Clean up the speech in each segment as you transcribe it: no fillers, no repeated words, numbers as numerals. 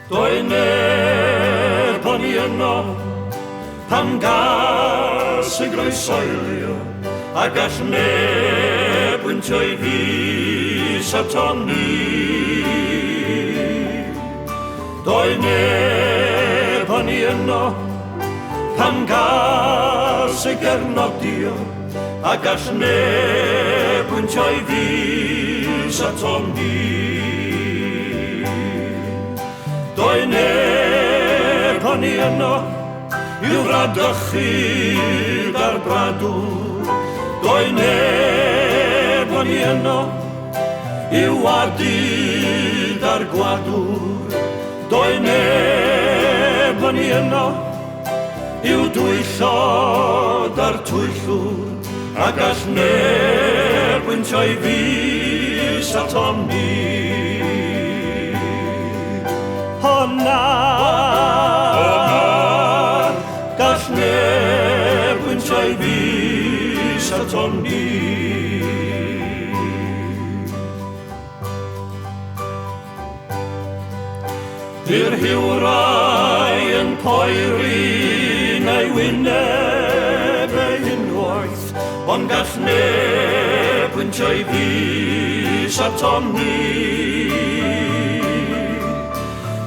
Doi neb o'n i yno pam gas y groesoelio a gall neb wyntio I fis aton ni. Doi neb o'n i yno pam gas y gernodio a gall neb wyntio fis aton ni. Doi neb o'n i yno i'w radychyd ar bradwr. Doi neb o'n i yno i'w wadid ar gwadwr. Doi neb o'n i yno i'w dwyllod ar twyllwr a gall neb wyntio fis aton ni. Honna, gall neb wyntio fis aton ni. Dy'r hiwrai yn poeri neu wyneb ei unwaith, ond gall neb wyntio fis aton ni.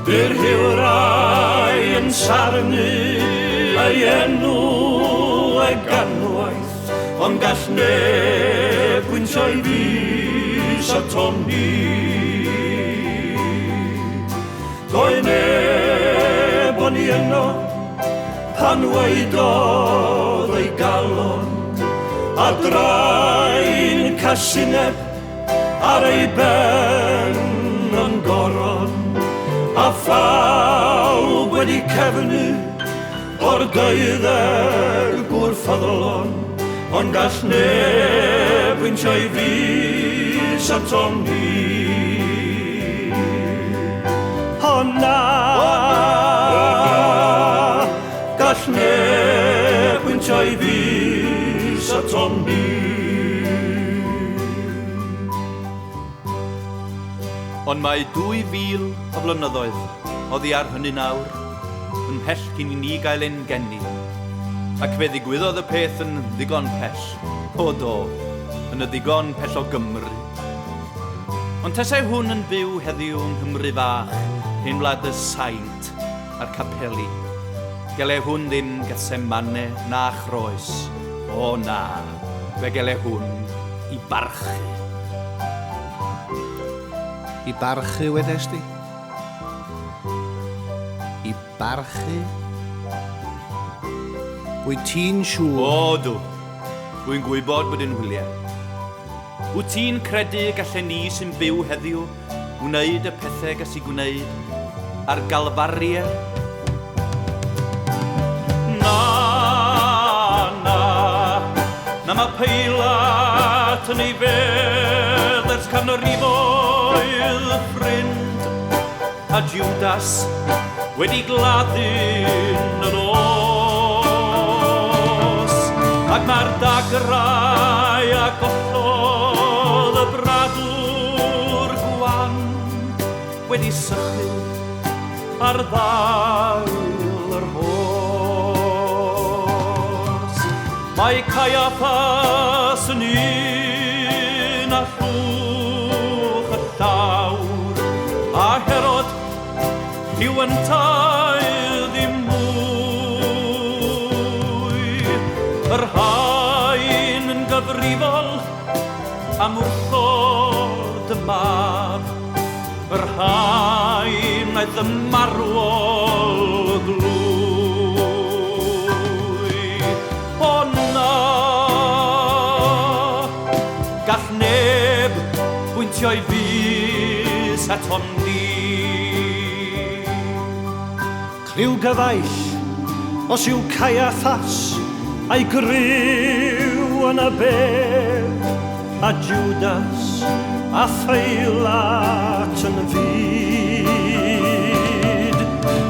Dy'r hiwrai yn sarnu ei enw ei ganwaith, ond gall neb wyntio fis aton ni. Doi neb o'n i yno pan weidodd ei galon a draen casineb ar ei ben yn goron a phawb wedi cefnu o'r deuddeg gwrthoddolon, ond gall neb wyntio fis aton ni. Honna, gall neb wyntio fis aton ni. Ond mae 2000 o flynyddoedd oddi ar hynny nawr, yn mhell cyn I ni gael ein geni, ac fe ddigwyddodd y peth yn ddigon pell, o do, yn y ddigon pell o Gymru. Ond tesau hwn yn byw heddiw yng Nghymru fach, ein wlad y saint a'r capeli, gele hwn ddim Gethsemane na chroes, o na, fe gele hwn I barchu. I barchu wedes di? I barchu? Wyt ti'n siŵr? O dw, dwi'n gwybod bod yn hwyliau. Wyt ti'n credu gallen ni sy'n byw heddiw wneud y pethau gallu gwneud ar galfaria? Na, mae Peilat yn ei fedd ers canrifoedd y ffrind a Judas wedi gladdu'n yr os ac mae'r dagrau a gollodd y bradwr gwan wedi sychu ar ddail yr hos. Mae Caiaffas yn un a llwch y llawr a Herod yw yn taedd I mwy. Yr haen yn gyfrifol am wrthod y mab, yr haen aeth y marwol glwy. O na, gall neb bwyntio fis aton ni. Criw gyfaill os yw Caiaffas a'i gryw yn y bedd a Judas a Pheilat yn fyd.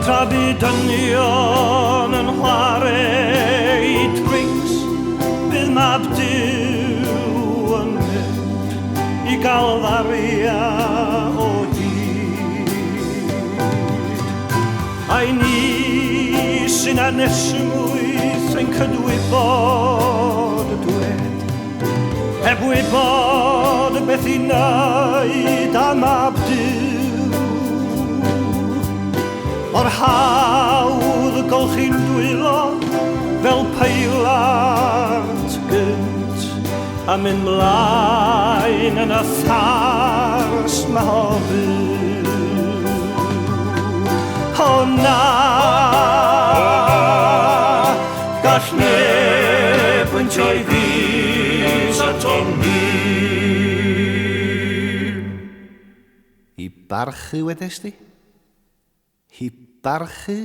Tra bu dynion yn chwarae drinks, bydd mab Duw yn mynd I galfaria o hyd. Ai ni sy'n anesmwyth yn cydwybod y dwed, heb wybod y beth i wneud am abdyw. O'r hawdd y golchi'n dwylo fel peilant gynt, a mynd mlaen yn y ffars mahofydd. O na, gall neb yn troi fys ato'n hyn. I barchu wedes di? I barchu